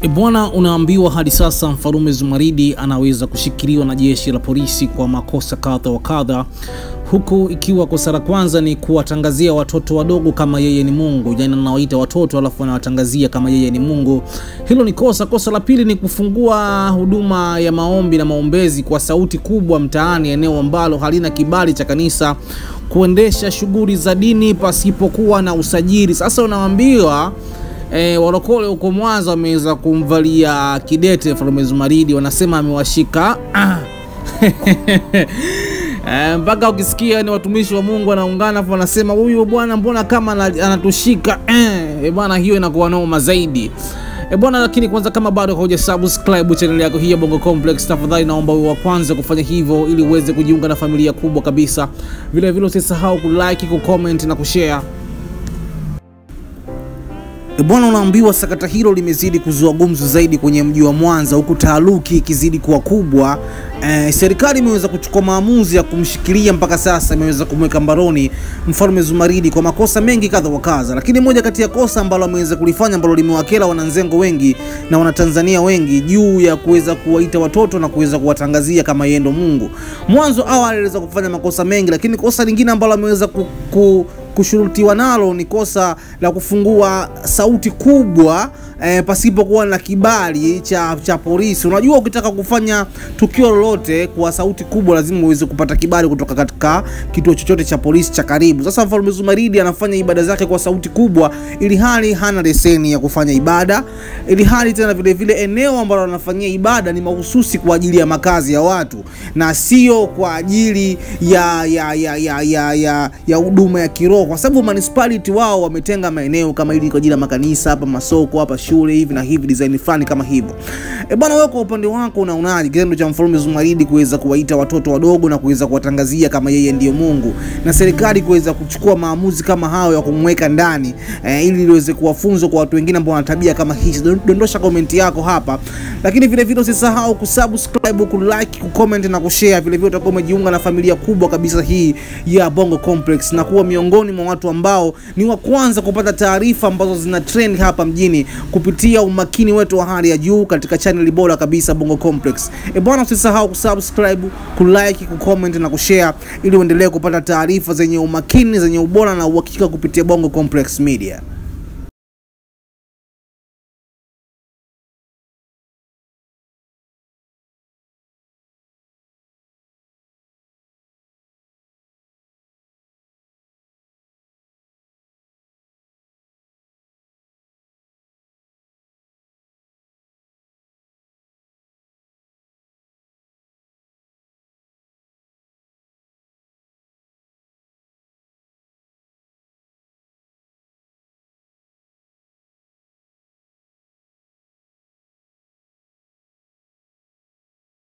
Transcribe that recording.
Bwana, unaambiwa hadi sasa Mfalme Zumaridi anaweza kushikiliwa na jeshi la polisi kwa makosa kadha wa kadha, huku ikiwa kosa la kwanza ni kuwatangazia watoto wadogo kama yeye ni Mungu, yani anawaita watoto alafu anawatangazia kama yeye ni Mungu. Hilo ni kosa. Kosa la pili ni kufungua huduma ya maombi na maombezi kwa sauti kubwa mtaani, eneo ambalo halina kibali cha kanisa kuendesha shughuli za dini pasipokuwa na usajili. Sasa unaambiwa walokole huko Mwanza wameweza kumvalia kidete Mfalme Zumaridi, wanasema amewashika mpaka ukisikia ni watumishi wa Mungu wanaungana hapo wanasema huyu bwana mbona kama anatushika bwana, hiyo inakuwa noma zaidi bwana. Lakini kwanza, kama bado hujasubscribe channel yako hii ya Bongo Complex, tafadhali naomba uwe wa kwanza kufanya hivyo ili uweze kujiunga na familia kubwa kabisa. Vile vile usisahau kulike, kucomment na kushare. Bwana, unaambiwa sakata hilo limezidi kuzua gumzo zaidi kwenye mji wa Mwanza, huku taharuki ikizidi kuwa kubwa. Serikali imeweza kuchukua maamuzi ya kumshikilia, mpaka sasa imeweza kumweka mbaroni Mfalme Zumaridi kwa makosa mengi kadha wa kadha, lakini moja kati ya kosa ambalo ameweza kulifanya ambalo limewakera wananzengo wengi na wanatanzania wengi juu ya kuweza kuwaita watoto na kuweza kuwatangazia kama yeye ndo Mungu. Mwanzo awali aliweza kufanya makosa mengi, lakini kosa lingine ambalo ameweza kushurutiwa nalo ni kosa la kufungua sauti kubwa pasipokuwa na kibali cha polisi. Unajua, ukitaka kufanya tukio lolote kwa sauti kubwa lazima uweze kupata kibali kutoka katika kituo chochote cha polisi cha karibu. Sasa Mfalme Zumaridi anafanya ibada zake kwa sauti kubwa ili hali hana leseni ya kufanya ibada, ili hali tena vile vile eneo ambalo anafanyia ibada ni mahususi kwa ajili ya makazi ya watu na sio kwa ajili ya huduma ya kiroho, kwa sababu municipality wao wametenga maeneo kama hili kwa ajili ya makanisa, hapa masoko, hapa shule, hivi na hivi, design fulani kama hivyo. Bwana, wewe kwa upande wako unaonaje kitendo cha Mfalme Zumaridi kuweza kuwaita watoto wadogo na kuweza kuwatangazia kama yeye ndiyo Mungu, na serikali kuweza kuchukua maamuzi kama hayo ya kumweka ndani ili iweze kuwafunza kwa watu wengine ambao wana tabia kama hizi? Dondosha comment yako hapa, lakini vile vile usisahau kusubscribe, kulike, kucomment na kushare. Vile vile utakuwa umejiunga na familia kubwa kabisa hii ya Bongo Complex na kuwa miongoni mwa watu ambao ni wa kwanza kupata taarifa ambazo zina trend hapa mjini kupitia umakini wetu wa hali ya juu katika channel bora kabisa Bongo Complex. Bwana, usisahau kusubscribe, kulike, kucomment na kushare ili uendelee kupata taarifa zenye umakini, zenye ubora na uhakika kupitia Bongo Complex Media.